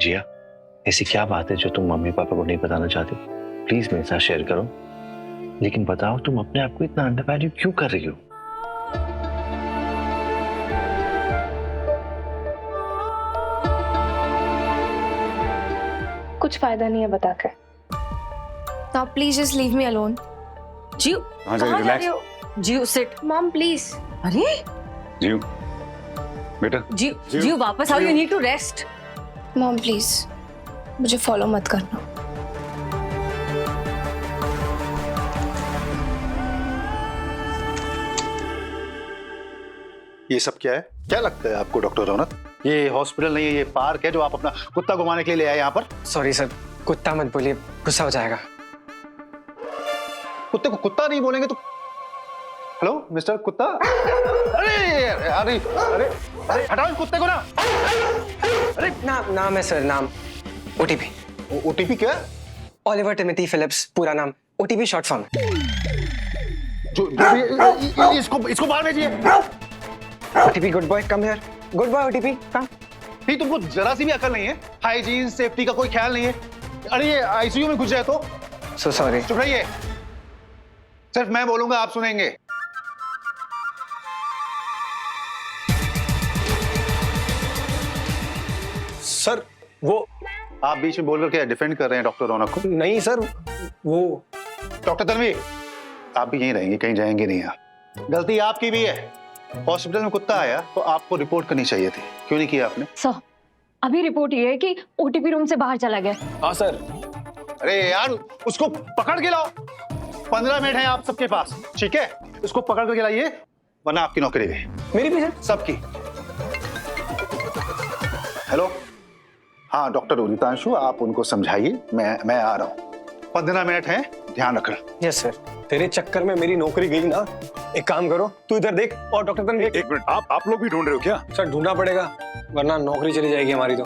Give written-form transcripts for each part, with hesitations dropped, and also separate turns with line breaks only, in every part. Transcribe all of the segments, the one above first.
जिया, ऐसी क्या बात है जो तुम मम्मी पापा को नहीं बताना चाहती? प्लीज मेरे साथ शेयर करो। लेकिन बताओ, तुम अपने आप को इतना अंडर वैल्यू क्यों कर रही हो?
कुछ फायदा नहीं है बता के।
Now please just leave me alone.
जीव,
हाँ जी,
कहाँ जा
relax.
रहे हो? जीव सिट।
Mom please.
अरे
जीव बेटा,
जीव
जीव,
जीव वापस आओ,
Jeev.
You need to rest.
Mom please मुझे फॉलो मत करना।
ये सब क्या है? क्या लगता है आपको डॉक्टर रौनक? ये हॉस्पिटल नहीं है, ये पार्क है जो आप अपना कुत्ता घुमाने के लिए ले आए यहाँ पर।
सॉरी सर, कुत्ता मत बोलिए, गुस्सा हो जाएगा।
कुत्ते को कुत्ता नहीं बोलेंगे तो? हेलो मिस्टर कुत्ता। अरे अरे अरे अरे हटाओ इस कुत्ते को ना। अरे
नाम है सर, नाम ओटीपी।
ओटीपी क्या?
ओलिवर टिमोथी फिलिप्स, पूरा नाम। OTP short form.
जो इसको बाहर भेजिए।
OTP good boy, come here. Good boy OTP, come.
नहीं, तुमको जरा सी भी अकल नहीं है, हाइजीन सेफ्टी का कोई ख्याल नहीं है। अरे ये आईसीयू में घुस जाए तो?
So sorry.
चुप रहिए, सिर्फ मैं बोलूंगा आप सुनेंगे।
सर वो
आप बीच में बोलकर क्या डिफेंड कर रहे हैं डॉक्टर रौनक को?
नहीं सर, वो
डॉक्टर तन्वी, आप भी यहीं रहेंगे, कहीं जाएंगे नहीं। आप गलती आपकी भी है। हॉस्पिटल में कुत्ता आया तो आपको रिपोर्ट करनी चाहिए थी, क्यों नहीं किया आपने?
सर, अभी रिपोर्ट ये है कि ओटीपी रूम से बाहर चला गया।
हाँ सर।
अरे यार, उसको पकड़ के लाओ। 15 मिनट है आप सबके पास, ठीक है? उसको पकड़ कर लाइए, वरना आपकी नौकरी गई।
मेरी भी सर?
सबकी। हेलो, हाँ डॉक्टर उदितांशु, आप उनको समझाइए, मैं आ रहा हूँ। 15 मिनट है, ध्यान रखना।
Yes sir. तेरे चक्कर में मेरी नौकरी गई ना। एक काम करो, तू इधर देख और डॉक्टर तन्वी।
एक मिनट, आप लोग भी ढूंढ रहे हो क्या?
सर ढूंढना पड़ेगा, वरना नौकरी चली जाएगी हमारी तो।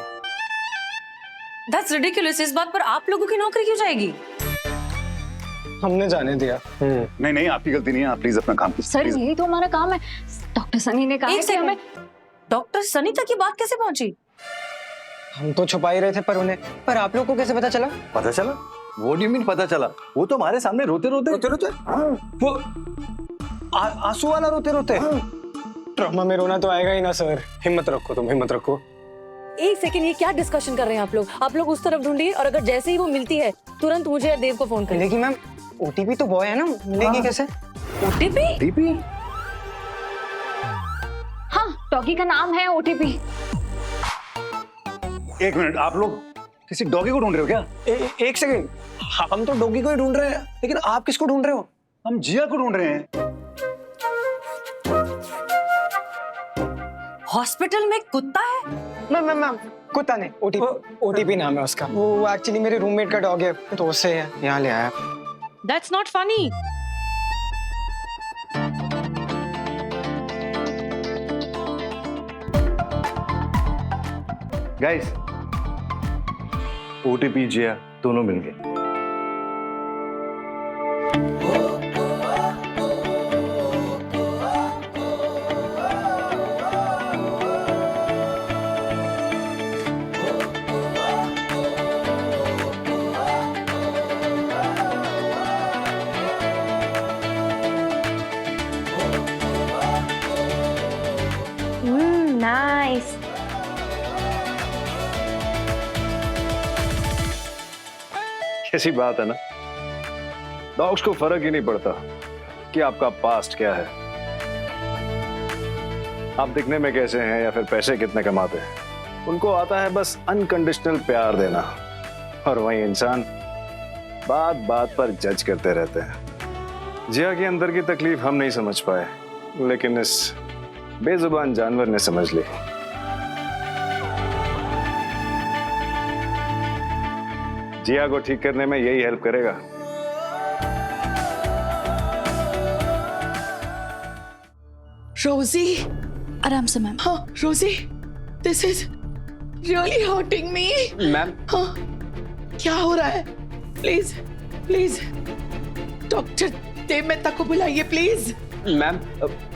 That's ridiculous. इस बात पर आप लोगों की नौकरी क्यों जाएगी?
हमने जाने दिया।
नहीं नहीं, आपकी गलती नहीं है, आप प्लीज अपना काम कीजिए।
Sir
please.
यही तो हमारा काम है। डॉक्टर सनी ने कहा
एक
है कि हमें।
डॉक्टर सनी तक की बात कैसे पहुंची?
हम तो छुपा ही रहे थे पर आप लोग को कैसे पता चला?
पता चला? वो नहीं मीन पता चला, वो तो हमारे सामने रोते रोते
वो आंसू वाला रोते रोते।
ट्रॉमा में रोना तो आएगा ही ना सर।
हिम्मत रखो, तुम हिम्मत रखो।
एक सेकंड, ये क्या डिस्कशन कर रहे हैं आप लोग? आप लोग उस तरफ ढूंढिए और अगर जैसे ही वो मिलती है तुरंत मुझे या देव को फोन करें।
लेकिन मैम ओटीपी तो बॉय है ना, मिलेगी कैसे?
ओटीपी?
टीपी?
हाँ, डॉगी का नाम है ओटीपी।
एक मिनट, आप लोग किसी डॉगी को ढूंढ रहे हो क्या?
एक सेकंड, हम तो डॉगी को ही ढूंढ रहे हैं, लेकिन आप किसको ढूंढ रहे हो?
हम जिया को ढूंढ रहे हैं।
हॉस्पिटल में कुत्ता है?
मैम कुत्ता नहीं, ओटीपी नाम है उसका। वो एक्चुअली मेरे रूममेट का डॉग है, तो उससे यहाँ ले आया।
That's not funny.
Guys, OTP Jiya दोनों मिल गए।
नाइस।
कैसी बात है ना, डॉग्स को फर्क ही नहीं पड़ता कि आपका पास्ट क्या है, आप दिखने में कैसे हैं या फिर पैसे कितने कमाते हैं। उनको आता है बस अनकंडीशनल प्यार देना, और वहीं इंसान बात बात पर जज करते रहते हैं। जिया के अंदर की तकलीफ हम नहीं समझ पाए, लेकिन इस बेजुबान जानवर ने समझ ली। जिया को ठीक करने में यही हेल्प करेगा।
रोजी,
आराम से मैम।
हाँ रोजी, this is really hurting me.
Ma'am
हाँ, क्या हो रहा है? Please please doctor Dev Mehta को बुलाइए प्लीज।
मैम,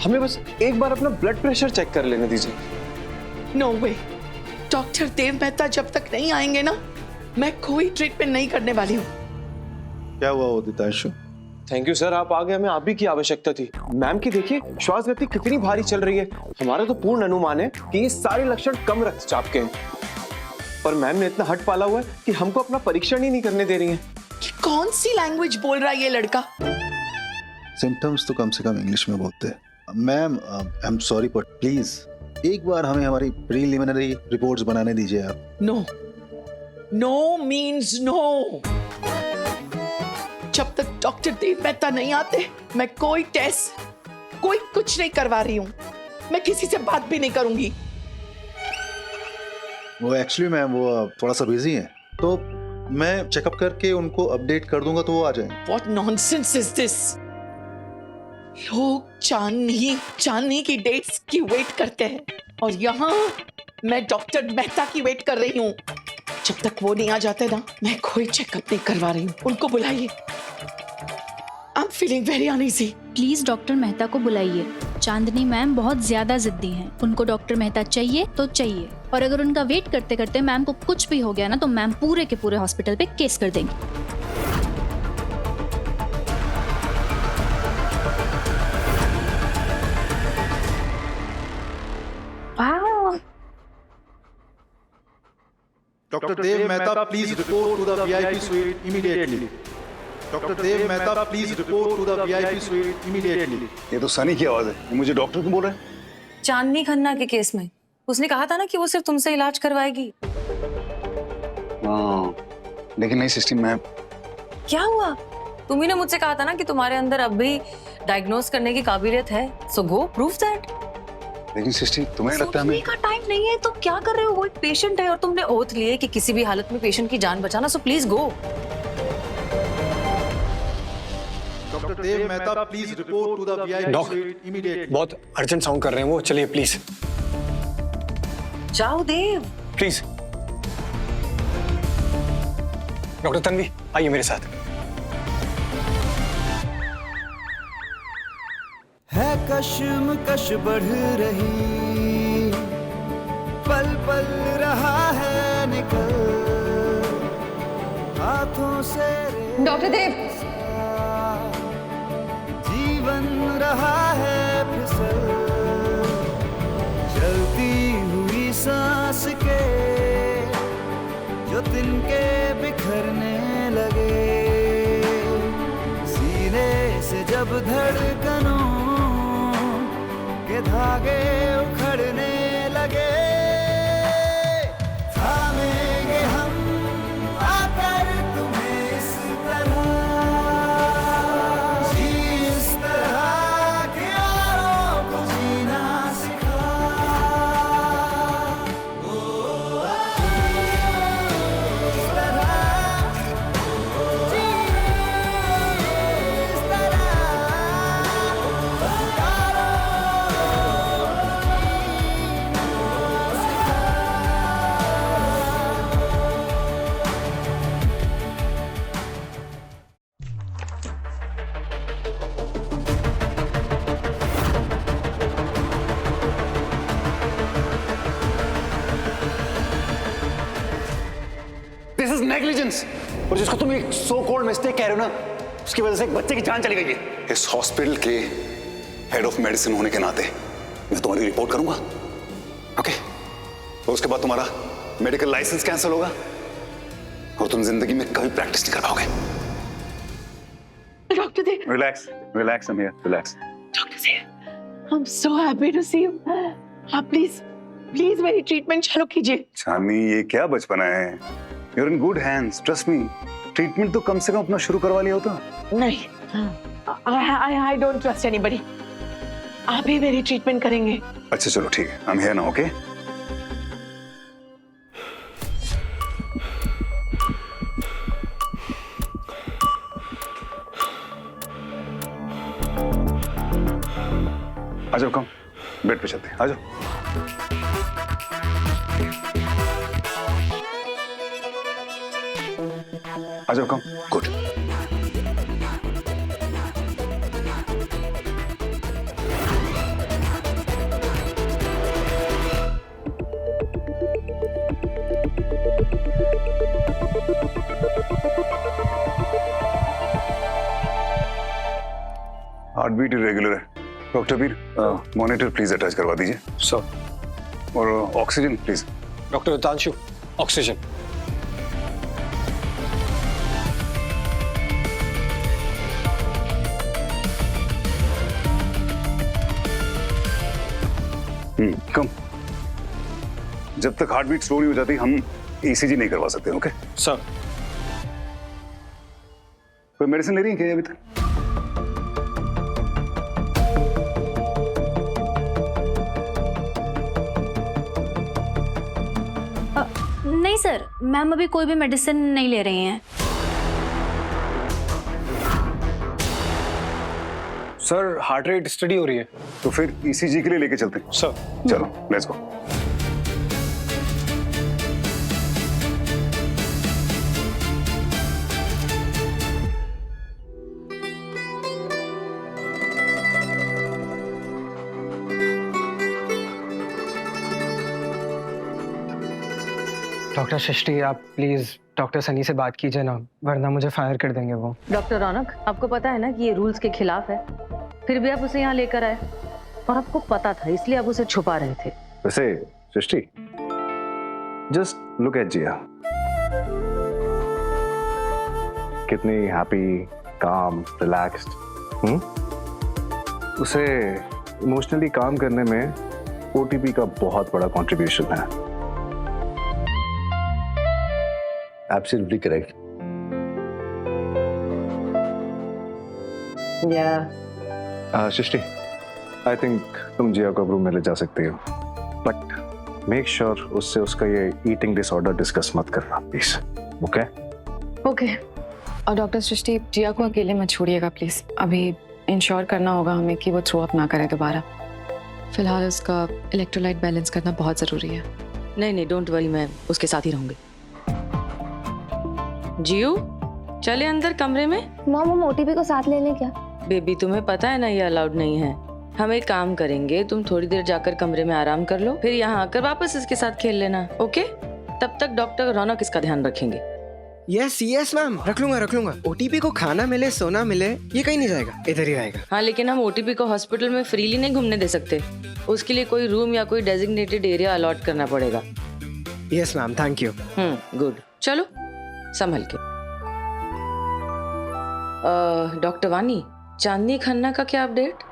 हमें बस एक बार अपना ब्लड प्रेशर चेक कर लेने दीजिए।
नो वे, डॉक्टर देव मेहता जब तक नहीं आएंगे ना, मैं कोई ट्रीटमेंट नहीं करने वाली हूँ।
क्या हुआ उदितांशु?
थैंक यू सर, आप आ गए, हमें आप भी की आवश्यकता थी। मैम की देखिए श्वास गति कितनी भारी चल रही है। हमारा तो पूर्ण अनुमान है कि ये सारे लक्षण कम रक्तचाप के हैं, पर मैम ने इतना हट पाला हुआ है कि हमको अपना परीक्षण ही नहीं करने दे रही है।
कि कौन सी लैंग्वेज बोल रहा है ये लड़का?
सिम्टम्स तो कम से कम इंग्लिश में बोलते हैं। Ma'am I am sorry but please एक बार हमें हमारी प्रीलिमिनरी रिपोर्ट्स बनाने दीजिए आप।
No, no means no. जब तक डॉक्टर देव मेहता नहीं आते मैं कोई टेस्ट, कोई कुछ नहीं करवा रही हूँ। मैं किसी से बात भी नहीं करूंगी।
वो एक्चुअली मैम वो थोड़ा सा बिजी है, तो मैं चेकअप करके उनको अपडेट कर दूंगा तो वो आ जाएंगे।
What nonsense is this? लोग चांदनी की डेट्स की वेट करते हैं और यहाँ मैं डॉक्टर मेहता की वेट कर रही हूँ। जब तक वो नहीं आ जाते ना, मैं कोई चेकअप नहीं करवा रही हूँ। उनको बुलाइए। I am feeling very uneasy.
Please doctor Mehta को बुलाइए। चांदनी मैम बहुत ज्यादा जिद्दी हैं। उनको डॉक्टर मेहता चाहिए तो चाहिए, और अगर उनका वेट करते करते मैम को कुछ भी हो गया ना तो मैम पूरे के पूरे हॉस्पिटल पे केस कर देंगी।
Doctor Dev Mehta please report to the VIP suite immediately. Doctor Dev Mehta please report to the VIP suite immediately.
ये तो सनी की आवाज है, ये मुझे डॉक्टर क्यों बोल रहे हैं?
चांदनी खन्ना के केस में उसने कहा था ना कि वो सिर्फ तुमसे इलाज करवाएगी।
हाँ, लेकिन नहीं सिस्टम में।
क्या हुआ? तुम्ही ने मुझसे कहा था ना कि तुम्हारे अंदर अब भी डायग्नोस करने की काबिलियत है, सो गो प्रूव दैट।
लेकिन सिस्टम तुम्हें लगता है हमें
का टाइम नहीं है तो क्या कर रहे हो? वो एक पेशेंट है और तुमने ओथ लिए कि किसी भी हालत में पेशेंट की जान बचाना, so please go.
Doctor Dev Mehta please report to the VIP
doc,
suite immediately.
बहुत अर्जेंट साउंड कर रहे हैं वो, चलिए प्लीज।
जाओ देव।
प्लीज डॉक्टर तन्वी आइए मेरे साथ।
है कश्मकश बढ़ रही, पल पल रहा है निकल हाथों से।
डॉक्टर देव,
जीवन रहा है फिसल, चलती हुई सांस के जो तिनके बिखरने लगे, सीने से जब धड़कनों के धागे उखड़ने लगे, थामेंगे हम आकर तुम्हें इस तरह, इस तरह के यारों को जीना सिखा। इस तरह, इस तरह
दिस इज नेग्लिजेंस। और जिसको तुम एक सो कॉल्ड मिस्टेक कह रहे हो ना, उसकी वजह से एक बच्चे की जान चली गई है। इस हॉस्पिटल के हेड ऑफ मेडिसिन होने के नाते मैं तुम्हारी रिपोर्ट करूंगा, ओके? और उसके बाद तुम्हारा मेडिकल लाइसेंस कैंसिल होगा और तुम जिंदगी में कभी प्रैक्टिस नहीं कर पाओगे।
Doctor Dev,
relax relax I'm here, relax.
Doctor Dev, I am so happy to see you. आप प्लीज प्लीज मेरी ट्रीटमेंट चालू कीजिए।
चांदनी, ये क्या बचपना है? You're in good hands, trust me. Treatment तो कम से कम अपना शुरू करवा लिया होता।
नहीं, I don't trust anybody. आप ही मेरी ट्रीटमेंट करेंगे।
अच्छा चलो ठीक है, I'm here now, okay? आ जाओ, कम बेड पे चलते हैं, आ जाओ। आ जाओ, कम, गुड। बीट इरेगुलर है। Doctor Veer, monitor please attach करवा दीजिए।
सर।
और oxygen please.
Doctor Hitanshu, oxygen.
Come. जब तक हार्ट बीट स्लो नहीं हो जाती हम ईसीजी नहीं करवा सकते। Okay
sir.
कोई मेडिसिन ले रही है क्या अभी तक?
नहीं सर, मैम अभी कोई भी मेडिसिन नहीं ले रही हैं।
सर हार्ट रेट स्टडी हो रही है।
तो फिर ईसीजी के लिए लेके चलते हैं।
सर।
चलो लेट्स गो।
डॉक्टर सृष्टि, आप प्लीज डॉक्टर सनी से बात कीजिए ना, वरना मुझे फायर कर देंगे वो।
डॉक्टर रौनक, आपको पता है ना कि ये रूल्स के खिलाफ है, फिर भी आप उसे यहाँ लेकर आए और आपको पता था इसलिए आप उसे छुपा रहे थे।
वैसे सृष्टि, जस्ट लुक एट जिया, कितनी हैप्पी, काम, रिलैक्स्ड। उसे इमोशनली काम करने में ओटीपी का बहुत बड़ा कंट्रीब्यूशन है।
Absolutely correct.
Srishti, I think तुम जिया को रूम में ले जा सकती हो, बट मेक श्योर उससे उसका ये ईटिंग डिसऑर्डर डिस्कस मत करना प्लीज। Okay
okay. और डॉक्टर सृष्टि, जिया को अकेले मत छोड़िएगा प्लीज। अभी इंश्योर करना होगा हमें कि वो थ्रो अप ना करे दोबारा। फिलहाल उसका इलेक्ट्रोलाइट बैलेंस करना बहुत ज़रूरी है।
नहीं नहीं, डोंट वरी, मैं उसके साथ ही रहूंगी। जियो, चले अंदर कमरे में।
मॉम, हम ओटीपी को साथ ले लें क्या?
बेबी, तुम्हें पता है ना ये अलाउड नहीं है। हम एक काम करेंगे, तुम थोड़ी देर जाकर कमरे में आराम कर लो, फिर यहाँ आकर वापस इसके साथ खेल लेना। ओके? तब तक डॉक्टर रौनक इसका ध्यान रखेंगे।
यस मैम, रख लूंगा। ओटीपी को खाना मिले, सोना मिले, ये कहीं नहीं जाएगा, इधर ही रहेगा।
हाँ, लेकिन हम ओटीपी को हॉस्पिटल में फ्रीली नहीं घूमने दे सकते। उसके लिए कोई रूम या कोई डेजिग्नेटेड एरिया अलॉट करना पड़ेगा।
Yes ma'am, thank you.
Good. चलो संभल के। डॉक्टर वानी, चांदनी खन्ना का क्या अपडेट?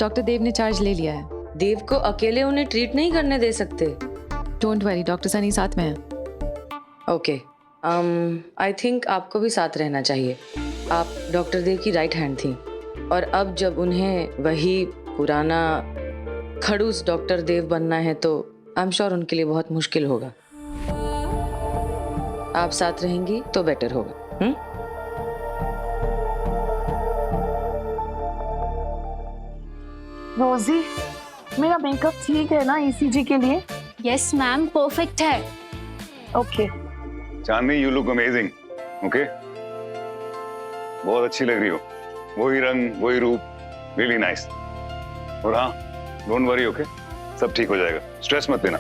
डॉक्टर देव ने चार्ज ले लिया है।
देव को अकेले उन्हें ट्रीट नहीं करने दे सकते।
डोंट वरी, डॉक्टर सनी साथ में है।
ओके, आई थिंक आपको भी साथ रहना चाहिए। आप डॉक्टर देव की राइट हैंड थी, और अब जब उन्हें वही पुराना खड़ूस डॉक्टर देव बनना है तो आई एम श्योर उनके लिए बहुत मुश्किल होगा। आप साथ रहेंगी तो बेटर होगा।
रोजी, मेरा मेकअप ठीक है ना ईसीजी के लिए?
यस मैम, परफेक्ट है।
Okay.
Chandni, you look amazing. Okay, बहुत अच्छी लग रही हो। वही रंग, वही रूप, रियली नाइस। और हाँ, डोंट वरी, ओके, सब ठीक हो जाएगा, स्ट्रेस मत लेना।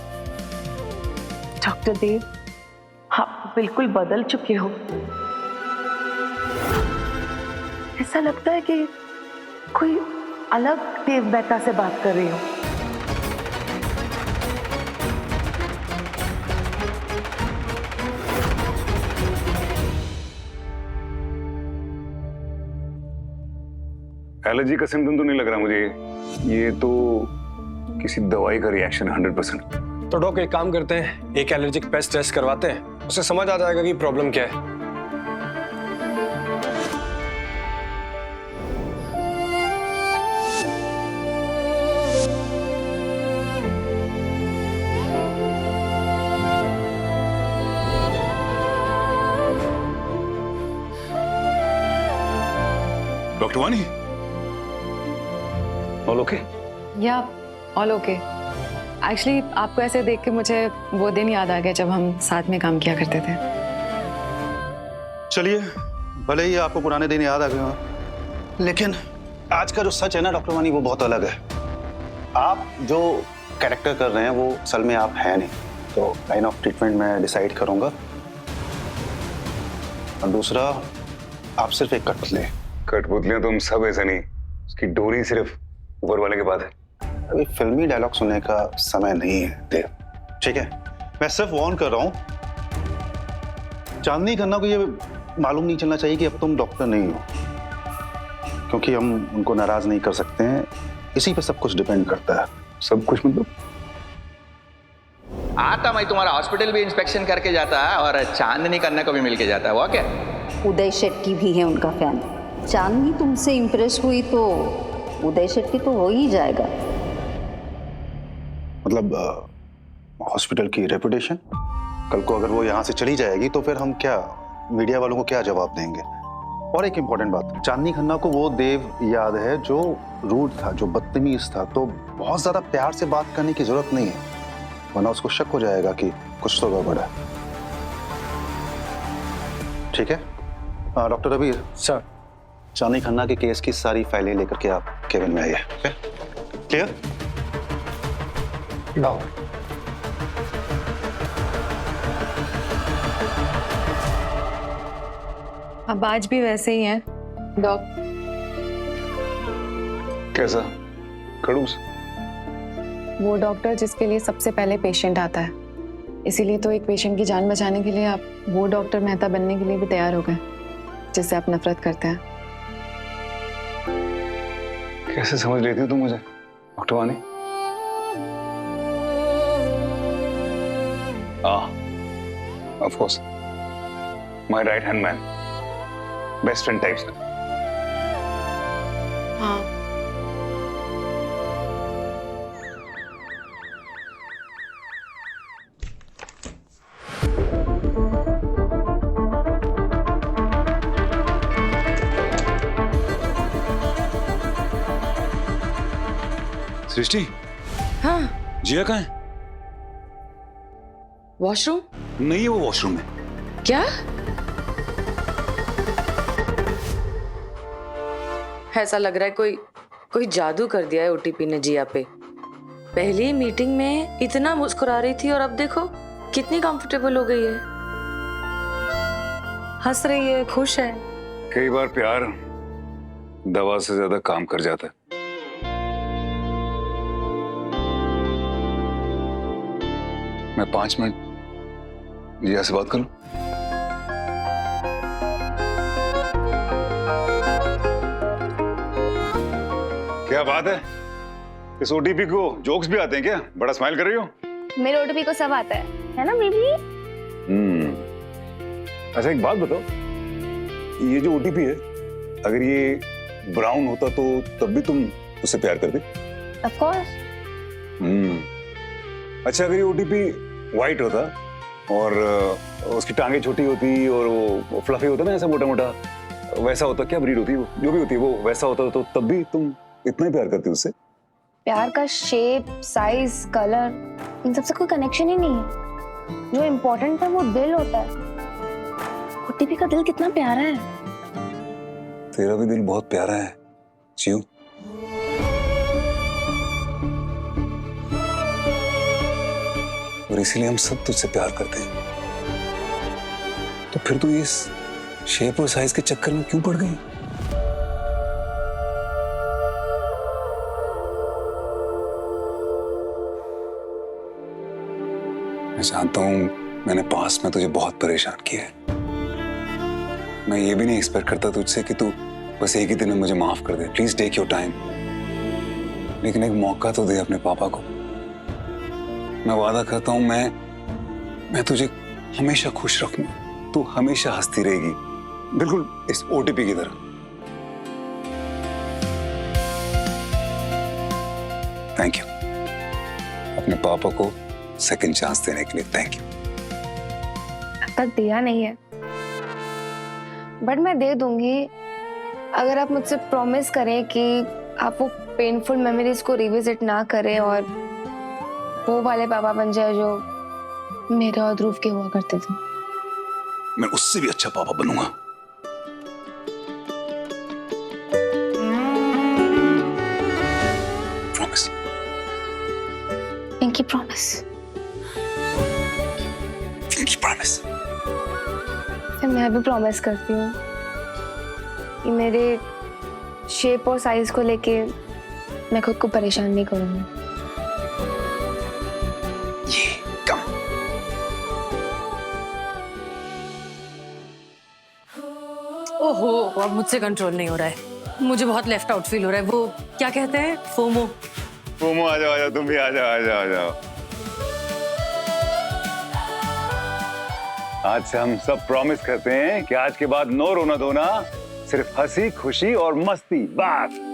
डॉक्टर देव, आप बिल्कुल बदल चुके हो। ऐसा लगता है कि कोई अलग देव मेहता से बात कर रही हो।
एलर्जी का सिम्टम तो नहीं लग रहा मुझे, ये तो किसी दवाई का रिएक्शन 100%।
तो डॉक्टर एक काम करते हैं, एक एलर्जिक पेस्ट टेस्ट करवाते हैं, उससे समझ आ जाएगा कि प्रॉब्लम क्या है।
डॉक्टर वानी, ऑल ओके?
या ऑल ओके। एक्चुअली आपको ऐसे देख के मुझे वो दिन याद आ गया जब हम साथ में काम किया करते थे।
चलिए, भले ही आपको पुराने दिन याद आ गए हों, लेकिन आज का जो सच है ना डॉक्टर वानी, वो बहुत अलग है। आप जो कैरेक्टर कर रहे हैं वो असल में आप हैं नहीं। तो लाइन ऑफ ट्रीटमेंट मैं डिसाइड करूंगा। और दूसरा, आप सिर्फ एक कठपुतली हैं।
कठपुतलियां तुम सब ऐसे नहीं, उसकी डोरी सिर्फ ऊपर वाले के बाद है।
अभी फिल्मी डायलॉग सुनने का समय नहीं है देव, ठीक है? मैं सिर्फ वार्न कर रहा हूं, चांदनी खन्ना को ये मालूम नहीं चलना चाहिए कि अब तुम डॉक्टर नहीं हो, क्योंकि हम उनको नाराज नहीं कर सकते हैं। इसी पे सब कुछ डिपेंड करता है।
सब कुछ मतलब?
आता मैं तुम्हारा हॉस्पिटल भी इंस्पेक्शन करके जाता है और चांदनी करने को भी मिल के जाता है। वो क्या?
उदय शेट्टी भी है उनका फैन। चांदनी तुमसे इम्प्रेस हुई तो उदय शेट्टी तो हो ही जाएगा।
मतलब हॉस्पिटल की रेपुटेशन, कल को अगर वो यहाँ से चली जाएगी तो फिर हम क्या, मीडिया वालों को क्या जवाब देंगे? और एक इम्पोर्टेंट बात, चांदनी खन्ना को वो देव याद है जो रूड था, जो बदतमीज था, तो बहुत ज्यादा प्यार से बात करने की जरूरत नहीं है, वरना उसको शक हो जाएगा कि कुछ तो गड़बड़ है। ठीक है डॉक्टर रबीर सर, चांदनी खन्ना के केस की सारी फाइलें लेकर के आप केबिन में आइए। क्लियर?
लाओ।
अब आज भी वैसे ही है डॉक।
कैसा? खड़ूस?
वो डॉक्टर जिसके लिए सबसे पहले पेशेंट आता है, इसीलिए तो एक पेशेंट की जान बचाने के लिए आप वो डॉक्टर मेहता बनने के लिए भी तैयार हो गए जिससे आप नफरत करते हैं।
कैसे समझ लेती हो तुम मुझे डॉक्टर वानी? Of course, my right hand man, best friend types.
हाँ।
सृष्टि,
हाँ
जिया कहाँ है?
वॉशरूम?
नहीं है वो वॉशरूम में।
क्या? ऐसा लग रहा है कोई जादू कर दिया है ओटीपी ने जिया पे। पहली मीटिंग में इतना मुस्कुरा रही थी और अब देखो कितनी कंफर्टेबल हो गई है, हंस रही है, खुश है।
कई बार प्यार दवा से ज्यादा काम कर जाता है। मैं 5 मिनट जिया से बात करूं? क्या बात है, इस ओटीपी को जोक्स भी आते हैं क्या? बड़ा स्माइल कर रही हो।
मेरे ओटीपी को सब आता है ना बेबी?
अच्छा एक बात बताओ, ये जो ओटीपी है, अगर ये ब्राउन होता तो तब भी तुम उससे प्यार करते?
Of course.
अच्छा अगर ये ओटीपी व्हाइट होता और उसकी टांगे छोटी होती और वो फ्लफी होता ना, ऐसा मोटा मोटा, वैसा होता, क्या ब्रीड होती वो, जो भी होती है वो वैसा होता तो तब भी तुम इतना ही प्यार करती उससे?
प्यार का शेप, साइज, कलर, इन सबसे कोई कनेक्शन ही नहीं है। जो इम्पोर्टेंट है वो दिल होता है। ओटीपी का दिल कितना प्यारा है।
तेरा भी दिल बहुत प्यारा है चियो। और इसीलिए हम सब तुझसे प्यार करते हैं। तो फिर तू इस शेप और साइज के चक्कर में क्यों पड़ गई? मैं जानता हूं मैंने पास में तुझे बहुत परेशान किया है। मैं ये भी नहीं एक्सपेक्ट करता तुझसे कि तू बस एक ही दिन में मुझे माफ कर दे। प्लीज टेक योर टाइम, लेकिन एक मौका तो दे अपने पापा को। मैं वादा करता हूं मैं तुझे हमेशा खुश रखूंगा। तू हमेशा हंसती रहेगी, बिल्कुल इस ओटीपी की तरह। थैंक यू अपने पापा को सेकंड चांस देने के लिए। Thank you.
अब तक दिया नहीं है, बट मैं दे दूंगी अगर आप मुझसे प्रॉमिस करें कि आप वो पेनफुल मेमोरीज को रिविजिट ना करें और वो वाले पापा बन जाए जो मेरे और ध्रुव के हुआ करते थे।
मैं उससे भी अच्छा पापा बनूंगा। Promise.
Pinky promise.
Pinky promise.
फिर मैं भी प्रॉमिस करती हूँ कि मेरे शेप और साइज को लेके मैं खुद को परेशान नहीं करूंगी।
ओहो, अब मुझसे कंट्रोल नहीं हो रहा है। मुझे बहुत लेफ्ट आउट फील हो रहा है। वो क्या कहते हैं, फोमो।
फोमो, आ जाओ तुम भी आ जाओ। आज से हम सब प्रॉमिस करते हैं कि आज के बाद नो रोना धोना, सिर्फ हंसी खुशी और मस्ती, बस।